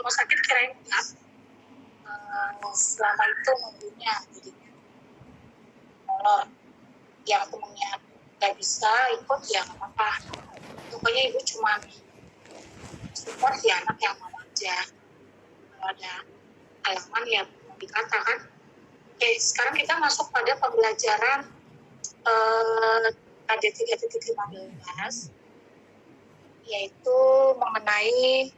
rumah sakit kirain enggak. Selama itu nunggunya jadinya molor. Yang temennya nggak bisa ikut ya nggak apa-apa. Pokoknya ibu cuma support ya anak yang mau aja. Kalau ada halangan ya dikatakan. Oke, sekarang kita masuk pada pembelajaran KD 3.15, yaitu mengenai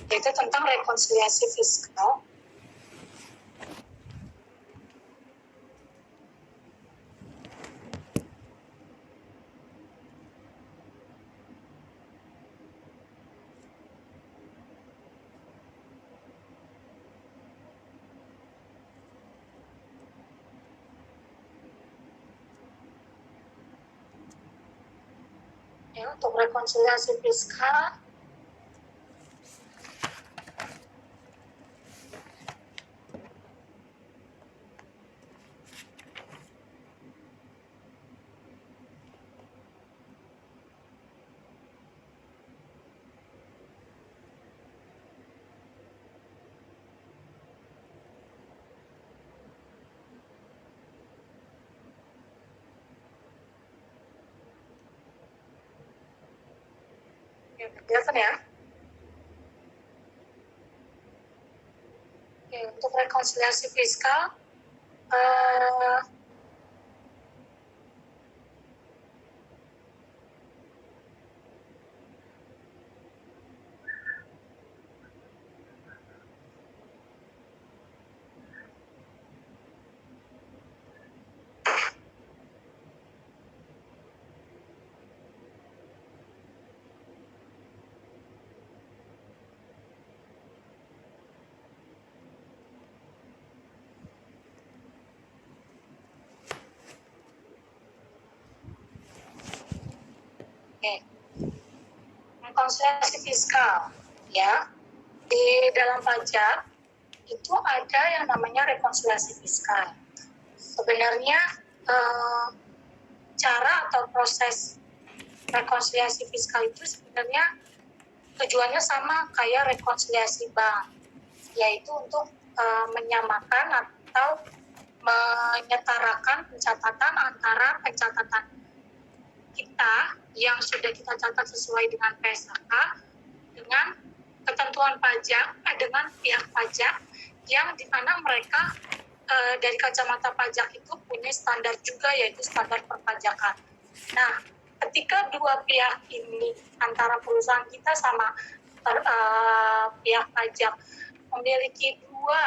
yaitu tentang rekonsiliasi fiskal. Ya, untuk rekonsiliasi fiskal kelihatan ya. Oke, untuk rekonsiliasi fiskal rekonsiliasi fiskal ya, di dalam pajak itu ada yang namanya rekonsiliasi fiskal. Sebenarnya cara atau proses rekonsiliasi fiskal itu sebenarnya tujuannya sama kayak rekonsiliasi bank, yaitu untuk menyamakan atau menyetarakan pencatatan antara pencatatan kita yang sudah kita catat sesuai dengan PSHK dengan ketentuan pajak dengan pihak pajak yang dimana mereka dari kacamata pajak itu punya standar juga, yaitu standar perpajakan. Nah, ketika dua pihak ini antara perusahaan kita sama pihak pajak memiliki dua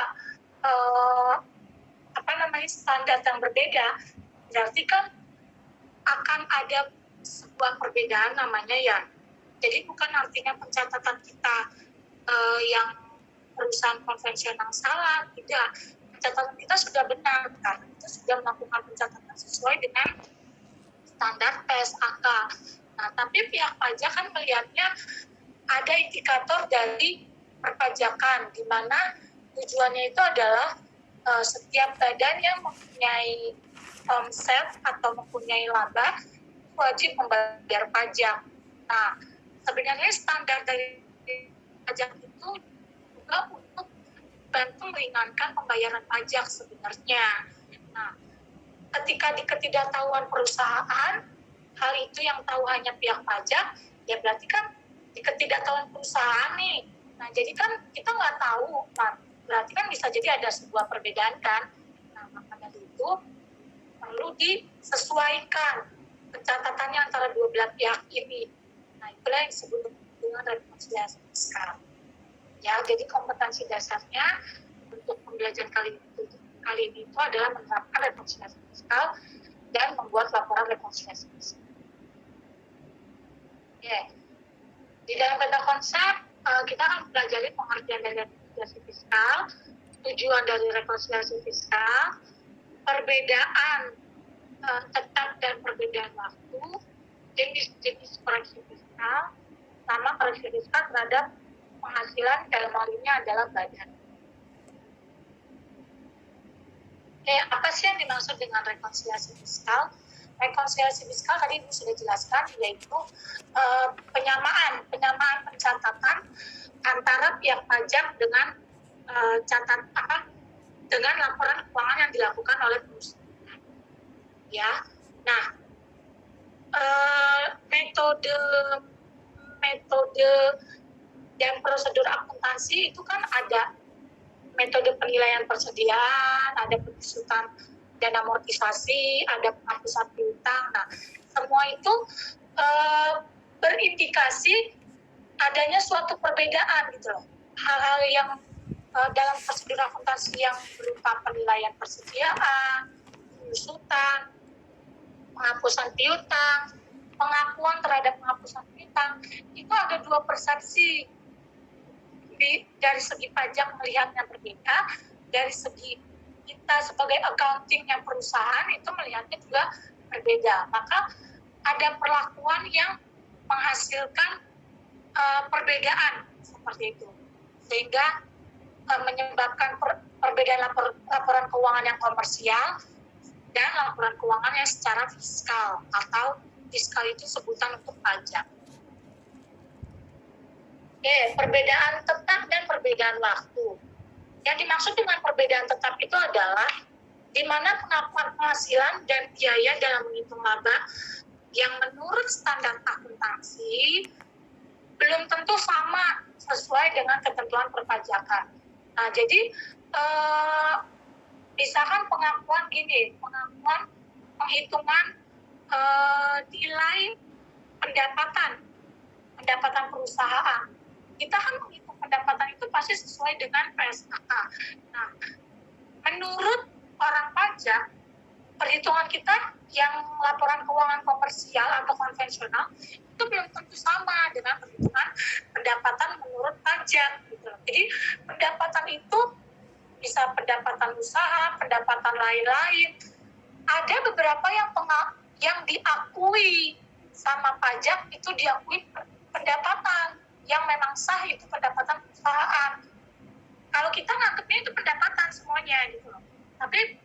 standar yang berbeda, berarti kan akan ada sebuah perbedaan namanya ya. Jadi bukan artinya pencatatan kita yang perusahaan konvensional salah, tidak. Pencatatan kita sudah benar karena kita sudah melakukan pencatatan sesuai dengan standar PSHK. Nah, tapi pihak pajak kan melihatnya ada indikator dari perpajakan, di mana tujuannya itu adalah setiap badan yang mempunyai omset atau mempunyai laba wajib membayar pajak. Nah, sebenarnya standar dari pajak itu juga untuk bantu meringankan pembayaran pajak sebenarnya. Nah, ketika di ketidaktahuan perusahaan, hal itu yang tahu hanya pihak pajak, ya berarti kan di ketidaktahuan perusahaan nih. Nah, jadi kan kita nggak tahu, nah, berarti kan bisa jadi ada sebuah perbedaan kan. Nah, maka dari itu perlu disesuaikan pencatatannya antara dua belah pihak ini. Nah, itulah yang disebut dengan rekonsiliasi fiskal. Ya, jadi kompetensi dasarnya untuk pembelajaran kali ini itu adalah menerapkan rekonsiliasi fiskal dan membuat laporan rekonsiliasi fiskal. Oke. Di dalam kata konsep, kita akan pelajari pengertian dari rekonsiliasi fiskal, tujuan dari rekonsiliasi fiskal, perbedaan tetap dan perbedaan waktu, jenis-jenis koreksi fiskal, sama koreksi fiskal terhadap penghasilan dalam hal ini adalah badan. Apa sih yang dimaksud dengan rekonsiliasi fiskal? Rekonsiliasi fiskal tadi Ibu sudah jelaskan, yaitu penyamaan pencatatan antara pihak pajak dengan dengan laporan keuangan yang dilakukan oleh perusahaan. Ya, nah metode dan prosedur akuntansi itu kan ada metode penilaian persediaan, ada penyusutan dan amortisasi, ada penghapusan piutang. Nah, semua itu berindikasi adanya suatu perbedaan gitu loh. Hal-hal yang dalam prosedur akuntansi yang berupa penilaian persediaan, penyusutan, penghapusan piutang, pengakuan terhadap penghapusan piutang, itu ada dua persepsi. Dari segi pajak melihatnya berbeda, dari segi kita sebagai accountingnya perusahaan itu melihatnya juga berbeda. Maka ada perlakuan yang menghasilkan perbedaan seperti itu, sehingga menyebabkan perbedaan laporan keuangan yang komersial dan laporan keuangan yang secara fiskal, atau fiskal itu sebutan untuk pajak. Perbedaan tetap dan perbedaan waktu. Yang dimaksud dengan perbedaan tetap itu adalah di mana pengakuan penghasilan dan biaya dalam menghitung laba yang menurut standar akuntansi belum tentu sama sesuai dengan ketentuan perpajakan. Nah, jadi misalkan pengakuan penghitungan nilai pendapatan perusahaan. Kita kan menghitung pendapatan itu pasti sesuai dengan PSAK. Nah, menurut orang pajak, perhitungan kita yang laporan keuangan komersial atau konvensional itu belum tentu sama dengan perhitungan pendapatan menurut pajak. Gitu. Jadi pendapatan itu bisa pendapatan usaha, pendapatan lain-lain. Ada beberapa yang diakui sama pajak itu diakui pendapatan yang memang sah, itu pendapatan perusahaan. Kalau kita nganggapnya itu pendapatan semuanya gitu loh. Tapi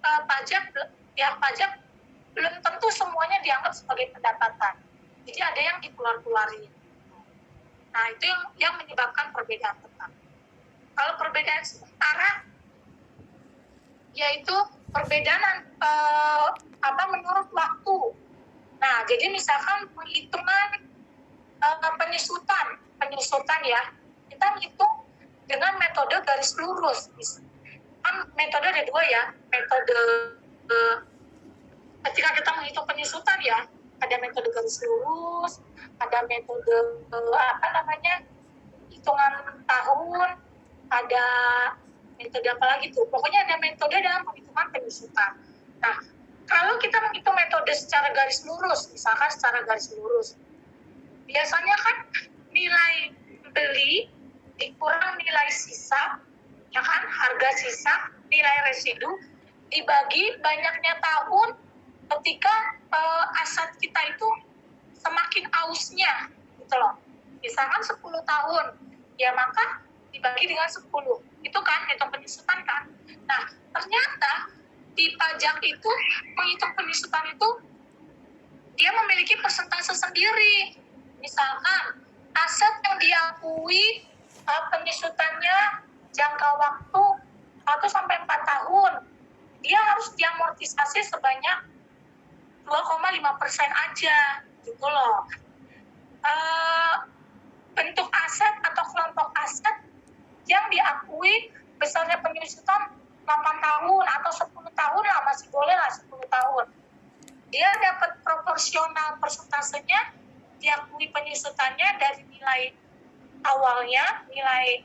pihak pajak belum tentu semuanya dianggap sebagai pendapatan. Jadi ada yang dikeluar-keluarin. Nah, itu yang menyebabkan perbedaan tetap. Kalau perbedaan sementara, yaitu perbedaan menurut waktu. Nah, jadi misalkan penghitungan penyusutan ya, kita menghitung dengan metode garis lurus. Kan metode ada dua ya, metode ketika kita menghitung penyusutan ya, ada metode garis lurus, ada metode hitungan tahun, ada metode apa lagi tuh, pokoknya ada metode dalam penghitungan penyusutan. Nah, kalau kita menghitung metode secara garis lurus, misalkan secara garis lurus, biasanya kan nilai beli dikurang nilai sisa, ya kan, harga sisa, nilai residu, dibagi banyaknya tahun ketika aset kita itu semakin ausnya, gitu loh. Misalkan 10 tahun, ya maka dibagi dengan 10. Itu kan hitung penyusutan kan. Nah, ternyata di pajak itu, menghitung penyusutan itu, dia memiliki persentase sendiri. Misalkan aset yang diakui penyusutannya jangka waktu 1-4 tahun, dia harus diamortisasi sebanyak 2,5% aja, gitu loh. Bentuk aset atau kelompok aset yang diakui besarnya penyusutan 8 tahun atau 10 tahun lah, masih boleh lah 10 tahun. Dia dapat proporsional persentasenya, diakui penyusutannya dari nilai awalnya, nilai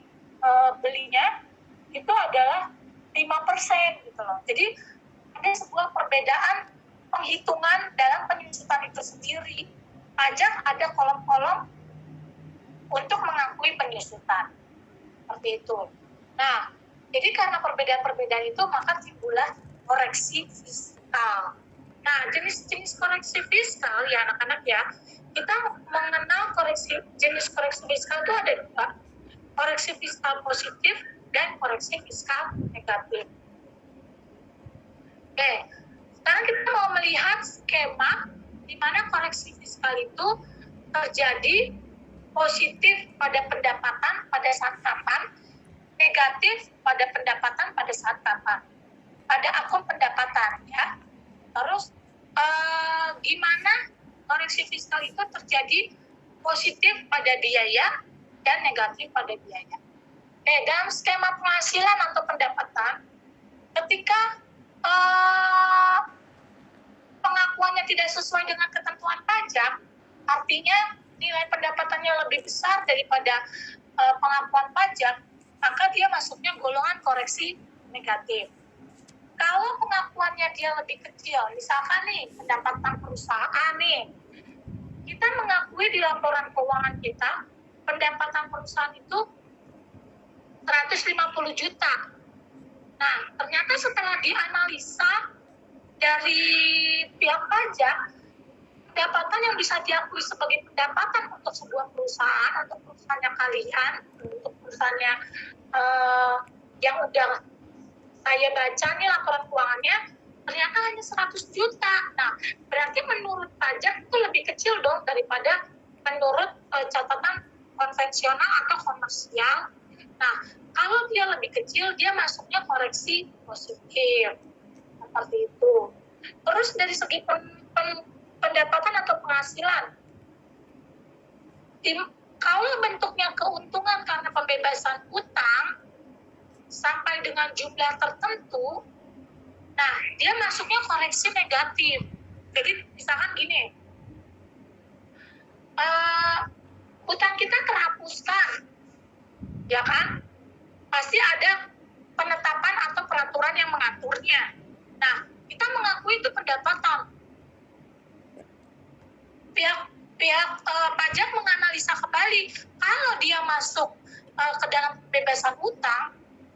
belinya itu adalah 5% gitu loh. Jadi ada sebuah perbedaan penghitungan dalam penyusutan itu sendiri. Pajak ada kolom-kolom untuk mengakui penyusutan. Seperti itu. Nah, jadi karena perbedaan-perbedaan itu maka timbullah koreksi fiskal. Nah, jenis-jenis koreksi fiskal ya anak-anak ya, kita mengenal jenis koreksi fiskal itu ada dua, koreksi fiskal positif dan koreksi fiskal negatif. Oke, sekarang kita mau melihat skema di mana koreksi fiskal itu terjadi positif pada pendapatan pada saat kapan, negatif pada pendapatan pada saat kapan, pada akun pendapatan ya. Terus gimana koreksi fiskal itu terjadi positif pada biaya dan negatif pada biaya. Dalam skema penghasilan atau pendapatan, ketika pengakuannya tidak sesuai dengan ketentuan pajak, artinya nilai pendapatannya lebih besar daripada pengakuan pajak, maka dia masuknya golongan koreksi negatif. Kalau pengakuannya dia lebih kecil, misalkan nih pendapatan perusahaan nih, kita mengakui di laporan keuangan kita pendapatan perusahaan itu 150 juta. Nah, ternyata setelah dianalisa dari pihak pajak, pendapatan yang bisa diakui sebagai pendapatan untuk sebuah perusahaan, untuk perusahaannya kalian, untuk perusahaannya yang udah saya baca nih laporan keuangannya, ternyata hanya 100 juta. Nah, berarti menurut pajak itu lebih kecil dong daripada menurut catatan konvensional atau komersial. Nah, kalau dia lebih kecil, dia masuknya koreksi positif. Seperti itu. Terus dari segi pendapatan atau penghasilan, kalau bentuknya keuntungan karena pembebasan utang sampai dengan jumlah tertentu, nah dia masuknya koreksi negatif. Jadi misalkan gini, utang kita terhapuskan, ya kan? Pasti ada penetapan atau peraturan yang mengaturnya. Nah, kita mengakui itu pendapatan. Pihak pajak menganalisa kembali, kalau dia masuk ke dalam pembebasan utang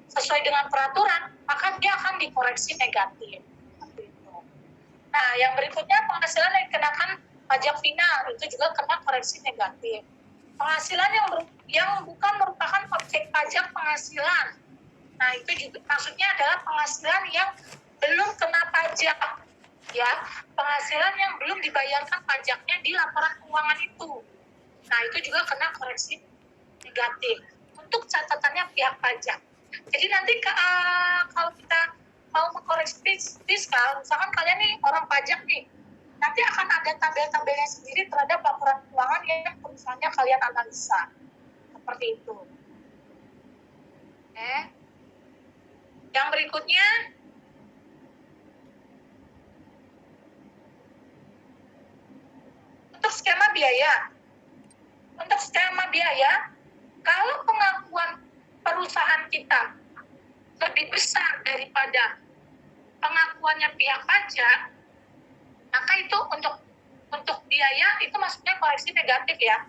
sesuai dengan peraturan, maka dia akan dikoreksi negatif. Nah, yang berikutnya penghasilan yang dikenakan pajak final, itu juga kena koreksi negatif. Penghasilan yang bukan merupakan objek pajak penghasilan. Nah, itu juga maksudnya adalah penghasilan yang belum kena pajak. Ya, penghasilan yang belum dibayarkan pajaknya di laporan keuangan itu. Nah, itu juga kena koreksi negatif untuk catatannya pihak pajak. Jadi nanti kalau kita mau mengkoreksi fiskal, misalkan kalian nih orang pajak nih, nanti akan ada tabel-tabelnya sendiri terhadap laporan keuangan yang misalnya kalian analisa. Seperti itu. Oke. Yang berikutnya, untuk skema biaya. Untuk skema biaya, kalau pengakuan perusahaan kita lebih besar daripada pengakuannya pihak pajak, maka itu untuk biaya itu masuknya koreksi negatif ya.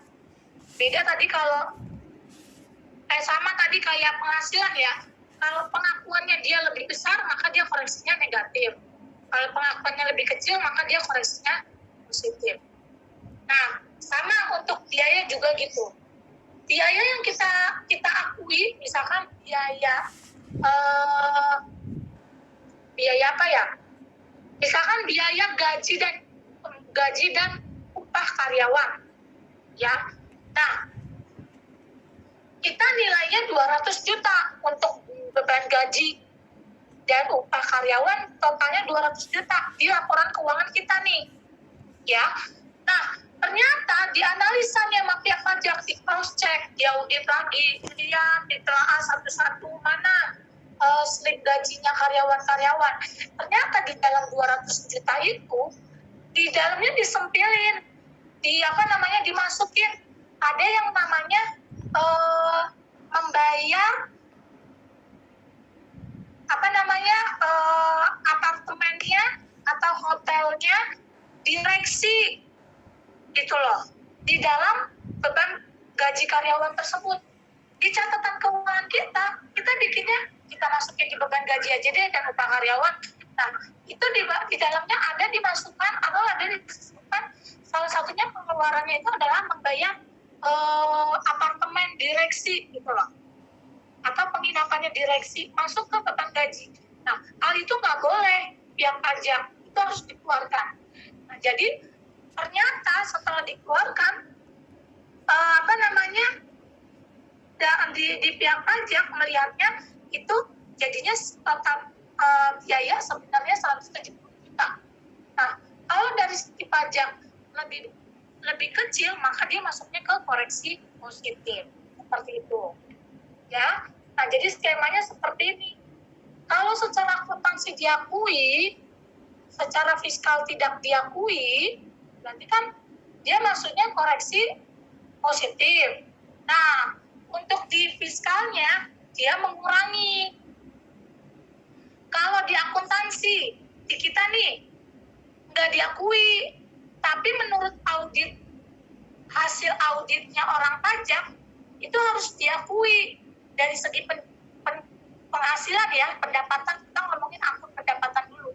Beda tadi kalau sama tadi kayak penghasilan ya. Kalau pengakuannya dia lebih besar, maka dia koreksinya negatif. Kalau pengakuannya lebih kecil, maka dia koreksinya positif. Nah, sama untuk biaya juga gitu. Biaya yang kita akui, misalkan biaya apa ya? Misalkan biaya gaji dan upah karyawan, ya. Nah, kita nilainya 200 juta untuk beban gaji dan upah karyawan, totalnya 200 juta di laporan keuangan kita nih, ya. Nah, ternyata dianalisa nih sama pihak pajak, di cross check, diaudit lagi, dilihat, ditelaah satu-satu mana slip gajinya karyawan-karyawan. Ternyata di dalam 200 juta itu, di dalamnya disempilin, dimasukin. Ada yang namanya membayar apartemennya atau hotelnya direksi, gitu loh, di dalam beban gaji karyawan tersebut. Di catatan keuangan kita bikinnya, kita masukin di beban gaji aja deh dan upah karyawan. Nah, itu di dalamnya ada dimasukkan atau ada disebutkan salah satunya pengeluarannya itu adalah membayar apartemen direksi, gitu loh, atau penginapannya direksi masuk ke beban gaji. Nah, hal itu nggak boleh, pihak pajak itu harus dikeluarkan. Nah, jadi ternyata setelah dikeluarkan di pihak pajak melihatnya itu jadinya total biaya sebenarnya 170 juta. Nah, kalau dari segi pajak lebih kecil, maka dia masuknya ke koreksi positif seperti itu. Ya, nah jadi skemanya seperti ini. Kalau secara akuntansi diakui, secara fiskal tidak diakui, berarti kan dia masuknya koreksi positif. Nah, untuk di fiskalnya dia mengurangi. Kalau di akuntansi di kita nih nggak diakui, tapi menurut hasil auditnya orang pajak itu harus diakui dari segi penghasilan ya, pendapatan. Kita ngomongin akun pendapatan dulu.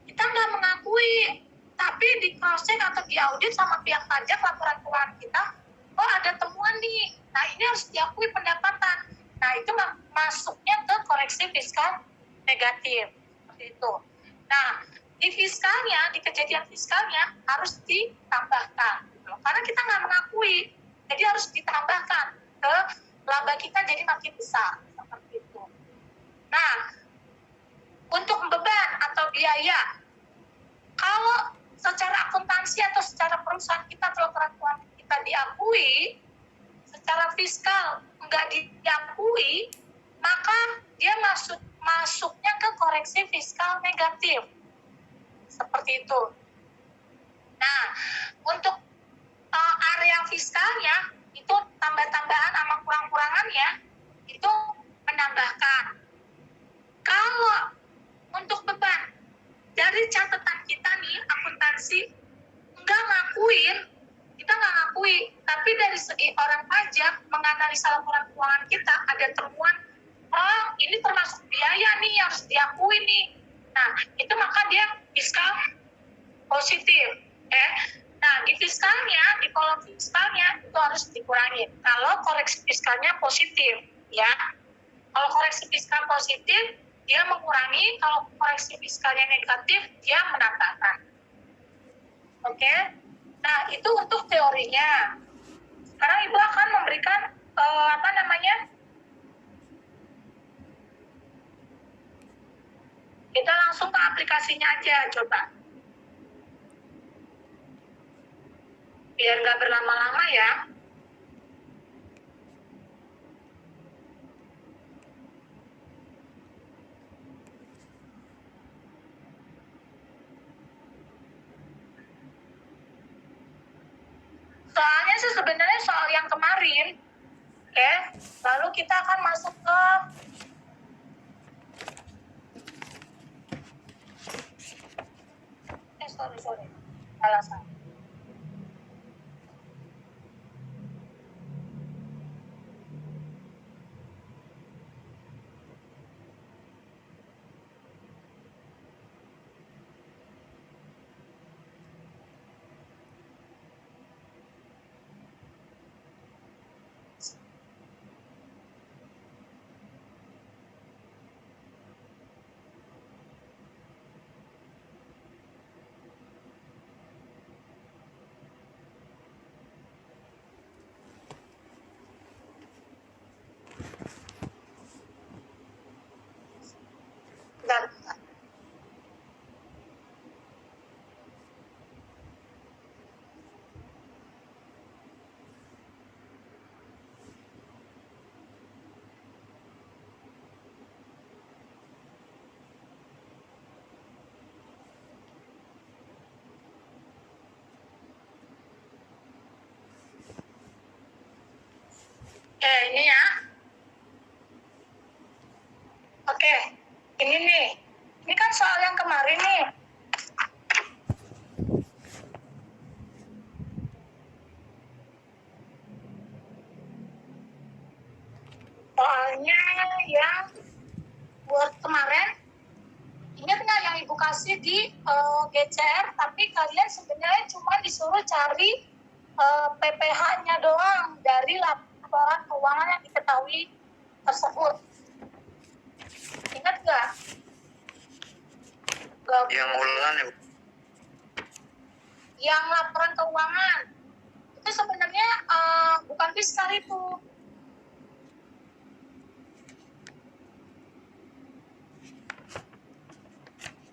Kita nggak mengakui, tapi di cross check atau diaudit sama pihak pajak laporan keuangan kita, oh ada temuan nih. Nah ini harus diakui pendapatan. Nah itu masuknya ke koreksi fiskal negatif seperti itu. Nah di fiskalnya, di kejadian fiskalnya harus ditambahkan, karena kita nggak mengakui, jadi harus ditambahkan ke laba kita jadi makin besar seperti itu. Nah untuk beban atau biaya, kalau secara akuntansi atau secara perusahaan kita atau laporan keuangan kita diakui, secara fiskal nggak diakui, maka dia masuknya ke koreksi fiskal negatif seperti itu. Nah, untuk area fiskalnya itu tambah-tambahan sama kurang-kurangannya itu menambahkan. Kalau untuk beban dari catatan kita nih akuntansi kita nggak ngakui, tapi dari segi orang pajak menganalisa laporan keuangan kita ada temuan, oh ini termasuk biaya nih harus diakui nih. Nah itu maka dia fiskal positif. Nah di fiskalnya, di kolom fiskalnya itu harus dikurangi kalau koreksi fiskalnya positif ya. Kalau koreksi fiskal positif dia mengurangi, kalau koreksi fiskalnya negatif dia menambahkan. Oke. Nah itu untuk teorinya. Sekarang Ibu akan memberikan kita langsung ke aplikasinya aja coba. Biar nggak berlama-lama ya. Soalnya sih sebenarnya soal yang kemarin, oke. Lalu kita akan masuk ke sorry, alasan. Bentar. Ini ya. Oke, ini nih. Ini kan soal yang kemarin nih. Soalnya yang buat kemarin, ingat nggak yang Ibu kasih di GCR, tapi kalian sebenarnya cuma disuruh cari PPH-nya doang dari laporan keuangan yang diketahui tersebut. Ingat nggak? Yang ulangan ya? Yang laporan keuangan itu sebenarnya bukan fiskal itu.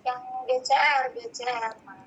Yang BCR.